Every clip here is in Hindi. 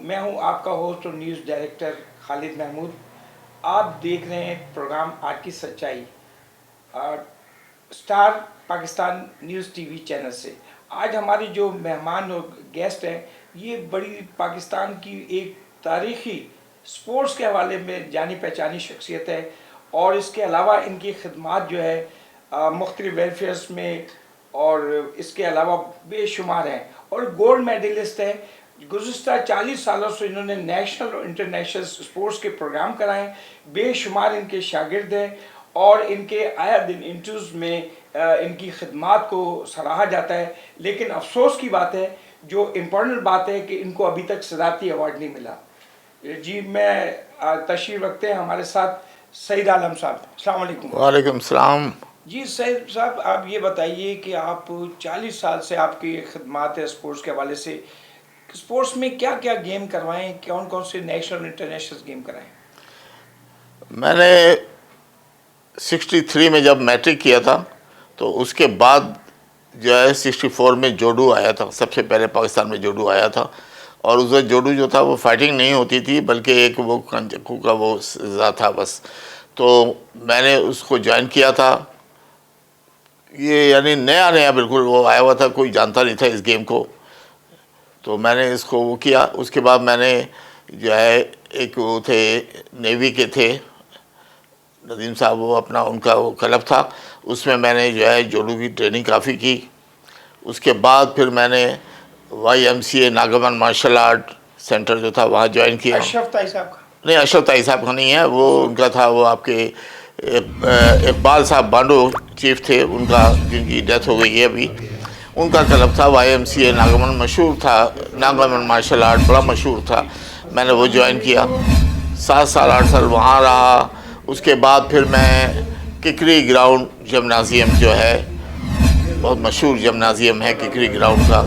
मैं हूं आपका होस्ट और न्यूज़ डायरेक्टर खालिद महमूद। आप देख रहे हैं प्रोग्राम आज की सच्चाई star Pakistan news TV channel से। आज हमारे जो मेहमान और गेस्ट हैं, ये बड़ी पाकिस्तान की एक तारीखी स्पोर्ट्स के हवाले में जानी पहचानी शख्सियत है और इसके अलावा इनकी खिदमात जो है मुख्तलिफ वेलफेयर्स में और इसके अलावा बेशुमार हैं और गोल्ड मेडलिस्ट है। गुज़िश्ता 40 सालों से इन्होंने नेशनल और इंटरनेशनल स्पोर्ट्स के प्रोग्राम कराए। बेशुमार इनके शागिर्द हैं और इनके आया दिन इंटरव्यूज़ में इनकी खिदमात को सराहा जाता है। लेकिन अफसोस की बात है, जो इम्पोर्टेंट बात है कि इनको अभी तक सदारती अवार्ड नहीं मिला। जी, मैं तशरीफ़ रखते हैं हमारे साथ सईद आलम साहब। अस्सलाम वालेकुम। वालेकुम सलाम। जी सईद साहब, आप ये बताइए कि आप 40 साल से आपकी खिदमात है स्पोर्ट्स के हवाले से। स्पोर्ट्स में क्या क्या गेम करवाएं, कौन कौन से नेशनल इंटरनेशनल गेम कराएं? मैंने 63 में जब मैट्रिक किया था तो उसके बाद जो है 64 में जोडू आया था। सबसे पहले पाकिस्तान में जोडू आया था और उस वक्त जोडू जो था वो फाइटिंग नहीं होती थी, बल्कि एक वो कंचकू का वो सज़ा था बस। तो मैंने उसको ज्वाइन किया था। ये यानी नया नया बिल्कुल वो आया हुआ था, कोई जानता नहीं था इस गेम को। तो मैंने इसको वो किया। उसके बाद मैंने जो है एक वो थे नेवी के थे नदीम साहब, वो अपना उनका वो क्लब था, उसमें मैंने जो है जोडू की ट्रेनिंग काफ़ी की। उसके बाद फिर मैंने YMCA नागमन मार्शल आर्ट सेंटर जो था वहाँ ज्वाइन किया। अशरफ ताई साहब का? नहीं, अशरफ ताई साहब का नहीं है, वो उनका था वो आपके इकबाल साहब बांडो चीफ थे उनका, जिनकी डेथ हो गई है अभी। उनका क्लब था YMCA नागमन, मशहूर था। नागमन मार्शल आर्ट बड़ा मशहूर था। मैंने वो ज्वाइन किया, 7 साल 8 साल वहाँ रहा। उसके बाद फिर मैं किकरी ग्राउंड जिम्नाजियम जो है, बहुत मशहूर जिम्नाजियम है किकरी ग्राउंड का,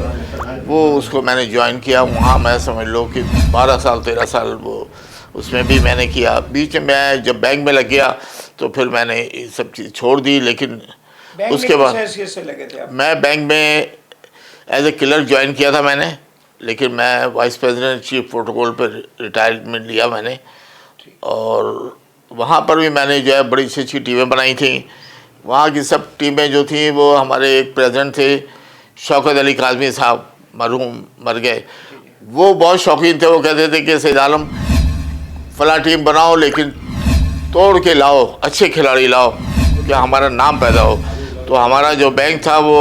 वो उसको मैंने ज्वाइन किया। वहाँ मैं समझ लो कि 12 साल 13 साल वो उसमें भी मैंने किया। बीच में मैं जब बैंक में लग गया तो फिर मैंने ये सब चीज़ छोड़ दी। लेकिन उसके बाद से लगे थे आप? मैं बैंक में एज ए क्लर्क ज्वाइन किया था मैंने, लेकिन मैं वाइस प्रेसिडेंट चीफ प्रोटोकॉल पर रिटायरमेंट लिया मैंने। और वहाँ पर भी मैंने जो है बड़ी अच्छी अच्छी टीमें बनाई थी। वहाँ की सब टीमें जो थी वो हमारे एक प्रेसिडेंट थे शौकत अली काज़मी साहब, मरहूम, मर गए। वो बहुत शौकीन थे। वो कहते थे कि सईद आलम फला टीम बनाओ लेकिन तोड़ के लाओ, अच्छे खिलाड़ी लाओ, क्या हमारा नाम पैदा हो। तो हमारा जो बैंक था वो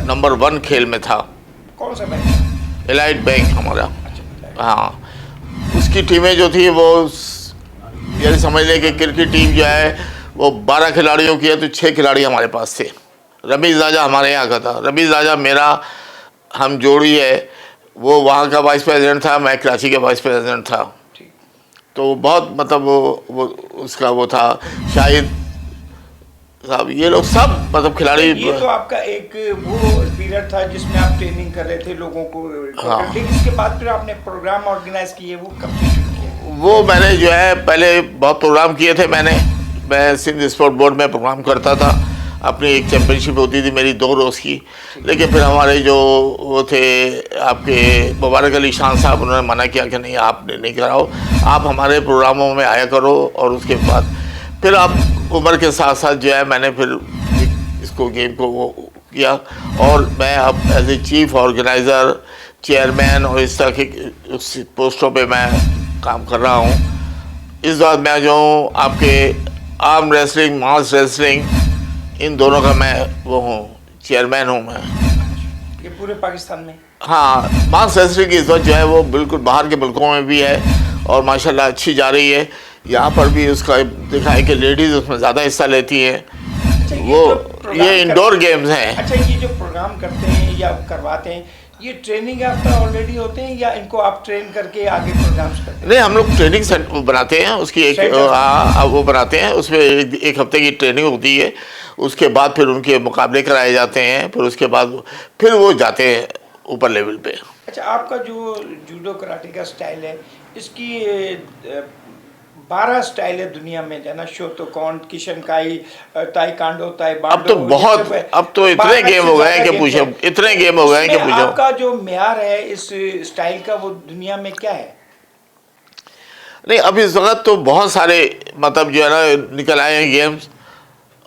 नंबर 1 खेल में था। कौन सा बैंक? एलाइट बैंक हमारा। हाँ, उसकी टीमें जो थी वो यानी समझ लें कि क्रिकेट टीम जो है वो 12 खिलाड़ियों की है तो 6 खिलाड़ी हमारे पास थे। रमीज़ राजा हमारे यहाँ का था। रमीज़ राजा मेरा हम जोड़ी है, वो वहाँ का वाइस प्रेसिडेंट था, मैं कराची का वाइस प्रेसिडेंट था। तो बहुत मतलब वो उसका वो था शाहिद साहब, ये लोग सब मतलब खिलाड़ी। ये तो आपका एक वो पीरियड था जिसमें आप ट्रेनिंग कर रहे थे लोगों को। हाँ। लेकिन इसके बाद फिर आपने प्रोग्राम ऑर्गेनाइज किए, वो कब से शुरू किए? वो मैंने जो है पहले बहुत प्रोग्राम किए थे। मैं सिंध स्पोर्ट बोर्ड में प्रोग्राम करता था। अपनी एक चैम्पियनशिप होती थी मेरी 2 रोज़ की। लेकिन फिर हमारे जो वो थे आपके मुबारक अली शान साहब, उन्होंने मना किया कि नहीं, आप नहीं कराओ, आप हमारे प्रोग्रामों में आया करो। और उसके बाद फिर आप उम्र के साथ साथ जो है मैंने फिर इसको गेम को वो किया। और मैं अब as a chief organiser, chairman और इस तरह के उस पोस्टों पे मैं काम कर रहा हूँ। इस बार मैं जो हूँ आपके आर्म रेसलिंग, मास रेसलिंग, इन दोनों का मैं वो हूँ, चेयरमैन हूँ मैं। ये पूरे पाकिस्तान में? हाँ, मास रेसलिंग इस वक्त जो है वो बिल्कुल बाहर के मुल्कों में भी है और माशाल्लाह अच्छी जा रही है। यहाँ पर भी उसका देखा है कि लेडीज़ उसमें ज़्यादा हिस्सा लेती हैं। अच्छा, ये इंडोर गेम्स हैं। अच्छा, ये जो प्रोग्राम करते हैं या करवाते हैं, ये ट्रेनिंग आपका ऑलरेडी होते हैं या इनको आप ट्रेन करके आगे प्रोग्राम्स करते हैं? नहीं, हम लोग ट्रेनिंग सेंटर बनाते हैं, उसकी एक वो बनाते हैं, उसमें एक हफ्ते की ट्रेनिंग होती है। उसके बाद फिर उनके मुकाबले कराए जाते हैं, फिर उसके बाद फिर वो जाते हैं ऊपर लेवल पे। अच्छा, आपका जो जूडो कराटे का स्टाइल है, इसकी 12 स्टाइल है दुनिया में, जाना शोतोकॉन, किशनकाई, ताइक्वांडो, ताइबांडो। अब तो इतने गेम हो गए कि पूछो, इतने गेम हो गए कि पूछो। आपका जो मेयार है इस स्टाइल का, वो दुनिया में क्या है? नहीं, अभी इस वक्त तो बहुत सारे मतलब जो है ना निकल आए हैं गेम्स,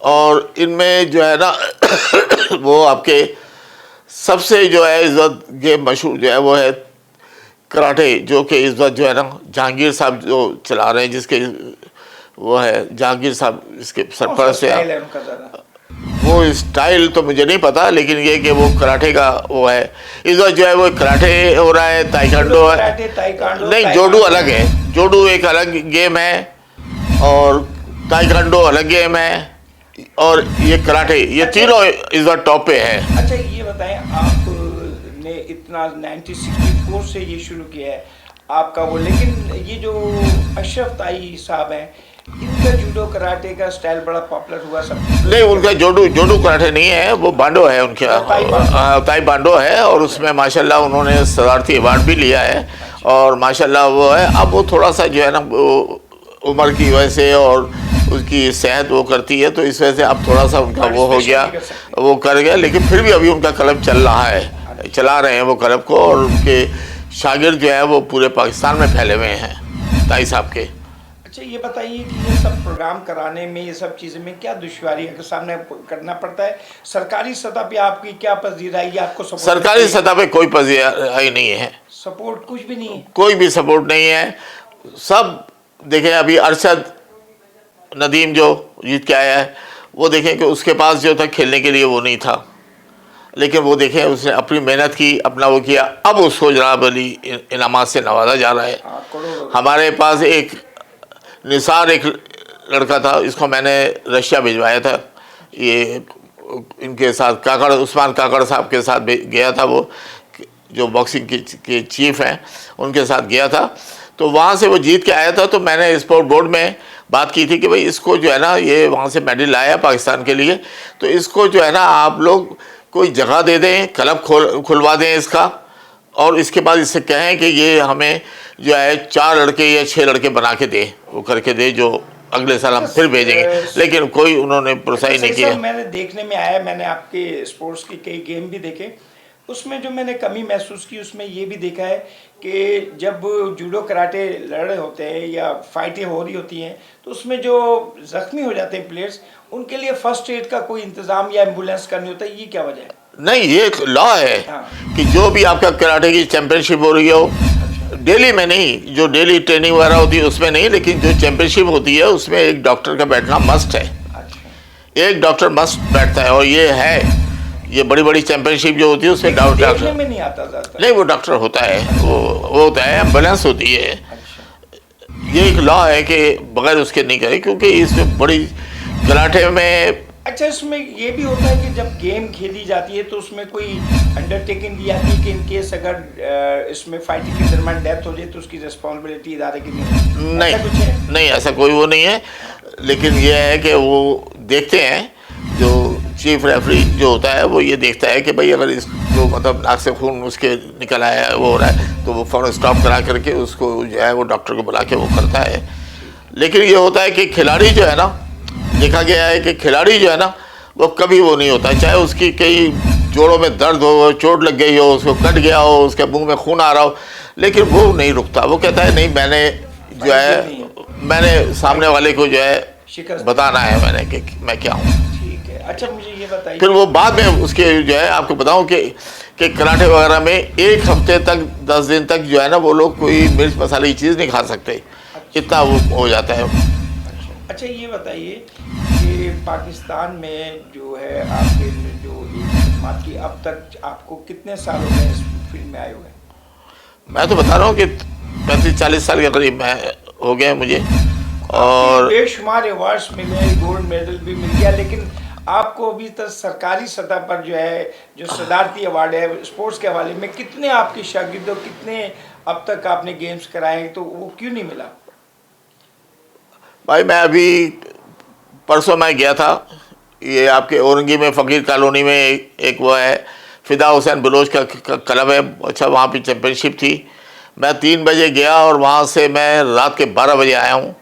और इनमें जो है ना वो आपके सबसे जो है इस वक्त गेम मशहूर जो है वो है कराटे, जो कि इस वक्त जो है ना जहांगीर साहब जो चला रहे हैं, जिसके वो है जहांगीर साहब इसके सरपरस्त है। स्टाइल है उनका ज़्यादा? वो स्टाइल तो मुझे नहीं पता, लेकिन ये कि वो कराटे का वो है इस वक्त जो है वो कराटे हो रहा है, ताइक्वांडो है। कराटे, ताइक्वांडो, नहीं, जोडू अलग है, जोडू एक अलग गेम है, और ताइक्वांडो अलग गेम है, और ये कराटे, ये तीनों इस वक्त टॉप पे है। अच्छा ये बताएं, आपने इतना 1964 से ये शुरू किया है आपका वो, लेकिन ये जो अशरफ ताई साहब हैं, इनका जूडो कराटे का स्टाइल बड़ा पॉपुलर हुआ सब। नहीं, उनका जोडू कराटे नहीं है, वो बांडो है उनका, ताई बांडो है, और उसमें माशाल्लाह उन्होंने सदारती अवार्ड भी लिया है, और माशाल्लाह वो है। अब वो थोड़ा सा जो है ना उम्र की वजह से और उसकी सेहत वो करती है, तो इस वजह से अब थोड़ा सा उनका वो हो गया, वो कर गया, लेकिन फिर भी अभी उनका क्लब चल रहा है, चला रहे हैं वो क्लब को, और उनके शागिर्द जो है वो पूरे पाकिस्तान में फैले हुए हैं ताई साहब के। अच्छा ये बताइए कि ये सब प्रोग्राम कराने में, ये सब चीज़ें में क्या दुश्वारियों के सामने करना पड़ता है? सरकारी सतह पे आपकी क्या पजीराई है? आपको सपोर्ट? सरकारी सतह पे कोई पजीराई नहीं है, सपोर्ट कुछ भी नहीं है, कोई भी सपोर्ट नहीं है। सब देखें, अभी अरशद नदीम जो जीत के आया है, वो देखें कि उसके पास जो था खेलने के लिए वो नहीं था, लेकिन वो देखें उसने अपनी मेहनत की, अपना वो किया, अब उसको जनाब अली इनामात से नवाजा जा रहा है। हमारे पास एक निसार एक लड़का था, इसको मैंने रशिया भिजवाया था, ये इनके साथ काकड़, उस्मान काकड़ साहब के साथ गया था, वो जो बॉक्सिंग के चीफ हैं उनके साथ गया था, तो वहाँ से वो जीत के आया था। तो मैंने स्पोर्ट बोर्ड में बात की थी कि भाई इसको जो है ना, ये वहाँ से मेडल लाया पाकिस्तान के लिए, तो इसको जो है ना आप लोग कोई जगह दे दें, क्लब खुलवा दें इसका, और इसके बाद इससे कहें कि ये हमें जो है 4 लड़के या 6 लड़के बना के दे, वो करके दे, जो अगले साल हम फिर भेजेंगे, लेकिन कोई उन्होंने प्रोत्साहित नहीं किया। मैंने देखने में आया, मैंने आपके स्पोर्ट्स के कई गेम भी देखे, उसमें जो मैंने कमी महसूस की उसमें ये भी देखा है कि जब जूडो कराटे लड़ रहे होते हैं या फाइटें हो रही होती हैं, तो उसमें जो जख्मी हो जाते हैं प्लेयर्स, उनके लिए फर्स्ट एड का कोई इंतजाम या एम्बुलेंस का नहीं होता, ये क्या वजह है? नहीं, ये एक लॉ है। हाँ। कि जो भी आपका कराटे की चैंपियनशिप हो रही हो, डेली में नहीं, जो डेली ट्रेनिंग वगैरह होती है उसमें नहीं, लेकिन जो चैंपियनशिप होती है उसमें एक डॉक्टर का बैठना मस्ट है। अच्छा। एक डॉक्टर मस्ट बैठता है, और ये है, ये बड़ी बड़ी चैंपियनशिप जो होती है उसमें डॉक्टर में नहीं आता ज़्यादा। नहीं, वो डॉक्टर होता है, वो होता है, एम्बुलेंस होती है। अच्छा। ये एक लॉ है कि बगैर उसके नहीं करे, क्योंकि इसमें बड़ी कराटे में। अच्छा, इसमें ये भी होता है कि जब गेम खेली जाती है तो उसमें कोई अंडरटेकिंग दी जाती है कि इन केस अगर इसमें फाइटिंग के दरमियान डेथ हो जाए तो उसकी रिस्पॉन्सिबिलिटी इदारे की नहीं, ऐसा कुछ है? नहीं, ऐसा कोई वो नहीं है, लेकिन ये है कि वो देखते हैं, जो चीफ रेफरी जो होता है वो ये देखता है कि भाई अगर इसको मतलब नाक से खून उसके निकल आया है, वो हो रहा है, तो वो फ़ौरन स्टॉप करा करके उसको जो है वो डॉक्टर को बुला के वो करता है। लेकिन ये होता है कि खिलाड़ी जो है ना, देखा गया है कि खिलाड़ी जो है ना वो कभी वो नहीं होता, चाहे उसकी कई जोड़ों में दर्द हो, चोट लग गई हो, उसको कट गया हो, उसके मुंह में खून आ रहा हो, लेकिन वो नहीं रुकता। वो कहता है नहीं, मैंने जो है मैंने सामने वाले को जो है बताना है मैंने कि मैं क्या हूँ। ठीक है। अच्छा मुझे ये बताइए, फिर वो बाद में उसके जो है आपको बताऊँ कि कराटे वगैरह में 1 हफ्ते तक 10 दिन तक जो है ना वो लोग कोई मिर्च मसाले की चीज़ नहीं खा सकते, इतना वो हो जाता है। अच्छा ये बताइए कि पाकिस्तान में जो है आपके जो खिदमत की, अब तक आपको कितने साल हो गए इस फील्ड में आए हुए? मैं तो बता रहा हूँ कि 35-40 साल के करीब मैं हो गए मुझे, और बेशुमार अवार्ड्स मिले, गोल्ड मेडल भी मिल गया, लेकिन आपको अभी तक सरकारी सतह पर जो है जो सदारती अवार्ड है स्पोर्ट्स के हवाले में, कितने आपके शागिर्दों, कितने अब तक आपने गेम्स कराए, तो वो क्यों नहीं मिला? भाई मैं अभी परसों मैं गया था, ये आपके औरंगी में फ़कीर कॉलोनी में एक वो है फ़िदा हुसैन बलोच का क्लब है, अच्छा वहाँ पे चैम्पियनशिप थी। मैं 3 बजे गया और वहाँ से मैं रात के 12 बजे आया हूँ।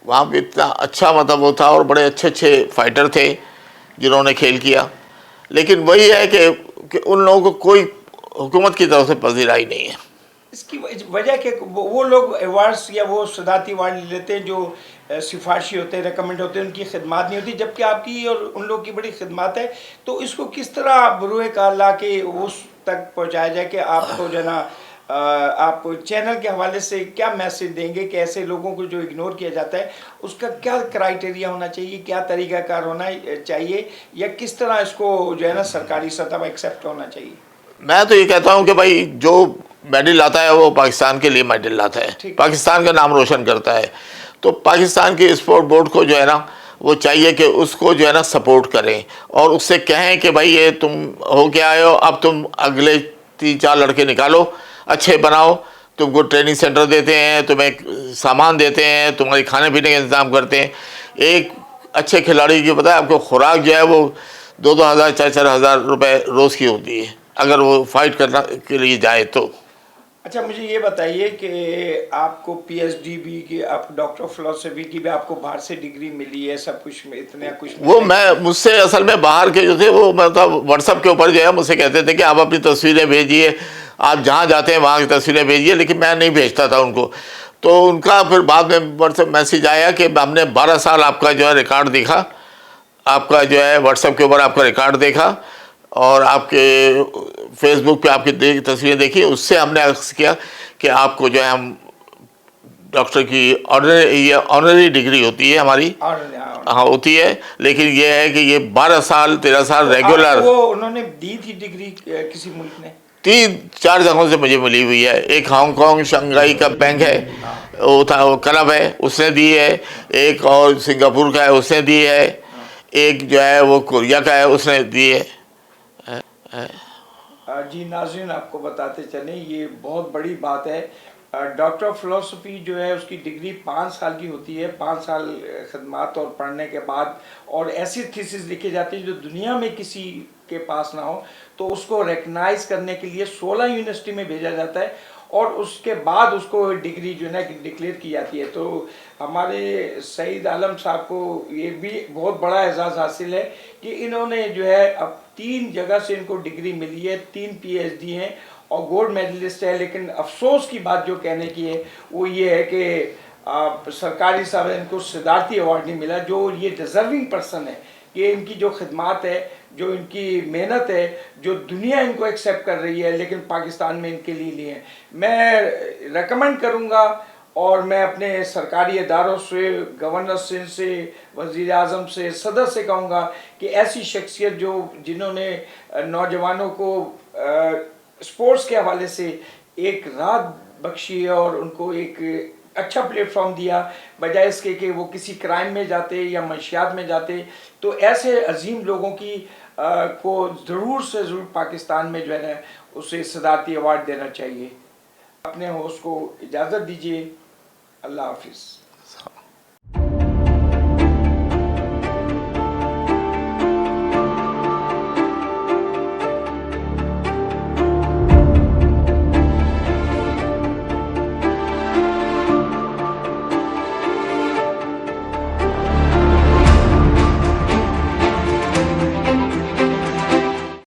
वहाँ पे इतना अच्छा मतलब वो था, और बड़े अच्छे अच्छे फाइटर थे जिन्होंने खेल किया, लेकिन वही है कि उन लोगों को कोई हुकूमत की तरफ से पजीराई नहीं है। इसकी वजह क्या, वो लोग अवार्ड्स या वो सदाती अवार्ड ले लेते हैं जो सिफारशी होते हैं, रिकमेंड होते हैं, उनकी खिदमत नहीं होती, जबकि आपकी और उन लोग की बड़ी खिदमत है। तो इसको किस तरह आप बरूए कार ला के उस तक पहुंचाया जाए कि आपको जो ना आप चैनल के हवाले से क्या मैसेज देंगे कि ऐसे लोगों को जो इग्नोर किया जाता है उसका क्या क्राइटेरिया होना चाहिए, क्या तरीक़ाकार होना चाहिए, या किस तरह इसको जो है ना सरकारी सतह पर एक्सेप्ट होना चाहिए? मैं तो ये कहता हूँ कि भाई जो मेडल लाता है वो पाकिस्तान के लिए मेडल लाता है, पाकिस्तान का नाम रोशन करता है। तो पाकिस्तान के स्पोर्ट बोर्ड को जो है ना वो चाहिए कि उसको जो है ना सपोर्ट करें और उससे कहें कि भाई ये तुम हो के आए हो, अब तुम अगले 3-4 लड़के निकालो, अच्छे बनाओ, तुमको ट्रेनिंग सेंटर देते हैं, तुम्हें सामान देते हैं, तुम्हारे खाने पीने का इंतज़ाम करते हैं। एक अच्छे खिलाड़ी की पता है आपको खुराक जो है वो 2-2 हज़ार 4-4 हज़ार रुपये रोज़ की होती है अगर वो फाइट करना के लिए जाए तो। अच्छा, मुझे ये बताइए कि आपको पीएचडी भी की, आप डॉक्टर ऑफ फिलोसफी की भी आपको बाहर से डिग्री मिली है, सब कुछ में इतना कुछ वो मैं मुझसे असल में बाहर के जो थे वो मतलब व्हाट्सएप के ऊपर जो है मुझसे कहते थे कि आप अपनी तस्वीरें भेजिए, आप जहाँ जाते हैं वहाँ की तस्वीरें भेजिए, लेकिन मैं नहीं भेजता था उनको। तो उनका फिर बाद में व्हाट्सएप मैसेज आया कि हमने 12 साल आपका जो है रिकॉर्ड देखा, आपका जो है व्हाट्सएप के ऊपर आपका रिकॉर्ड देखा और आपके फेसबुक पे आपकी तस्वीरें देखी, उससे हमने अर्ज किया कि आपको जो है हम डॉक्टर की ऑनररी डिग्री होती है हमारी, हाँ होती है, लेकिन ये है कि ये 12 साल 13 साल तो रेगुलर। वो उन्होंने दी थी डिग्री किसी मुल्क ने? 3-4 जगहों से मुझे मिली हुई है। एक हांगकांग शंघाई का बैंक है, वो था, वो क्लब है, उसने दी है। एक और सिंगापुर का है, उसने दी है। एक जो है वो कोरिया का है, उसने दी है। जी नाज़रीन, आपको बताते चलें ये बहुत बड़ी बात है। डॉक्टर ऑफ फिलोसफी जो है उसकी डिग्री 5 साल की होती है, 5 साल खदमात और पढ़ने के बाद, और ऐसी थीसिस लिखी जाती है जो दुनिया में किसी के पास ना हो, तो उसको रिकग्नाइज करने के लिए 16 यूनिवर्सिटी में भेजा जाता है और उसके बाद उसको डिग्री जो है ना डिक्लेयर की जाती है। तो हमारे सईद आलम साहब को ये भी बहुत बड़ा एजाज़ हासिल है कि इन्होंने जो है अब 3 जगह से इनको डिग्री मिली है, 3 पीएचडी हैं और गोल्ड मेडलिस्ट है। लेकिन अफसोस की बात जो कहने की है वो ये है कि सरकारी साहब इनको सदारती अवार्ड नहीं मिला, जो ये डिज़र्विंग पर्सन है कि इनकी जो खिदमत है, जो इनकी मेहनत है, जो दुनिया इनको एक्सेप्ट कर रही है, लेकिन पाकिस्तान में इनके लिए नहीं है। मैं रेकमेंड करूँगा और मैं अपने सरकारी इदारों से, गवर्नर से, वज़ीर आज़म से, सदर से कहूँगा कि ऐसी शख्सियत जो जिन्होंने नौजवानों को स्पोर्ट्स के हवाले से एक राह बख्शी है और उनको एक अच्छा प्लेटफॉर्म दिया, बजाय इसके कि वो किसी क्राइम में जाते या मंशियात में जाते, तो ऐसे अजीम लोगों की को ज़रूर से ज़रूर पाकिस्तान में जो है ना उसे सदारती अवार्ड देना चाहिए। अपने होस्ट को इजाज़त दीजिए। अल्लाह हाफिज़।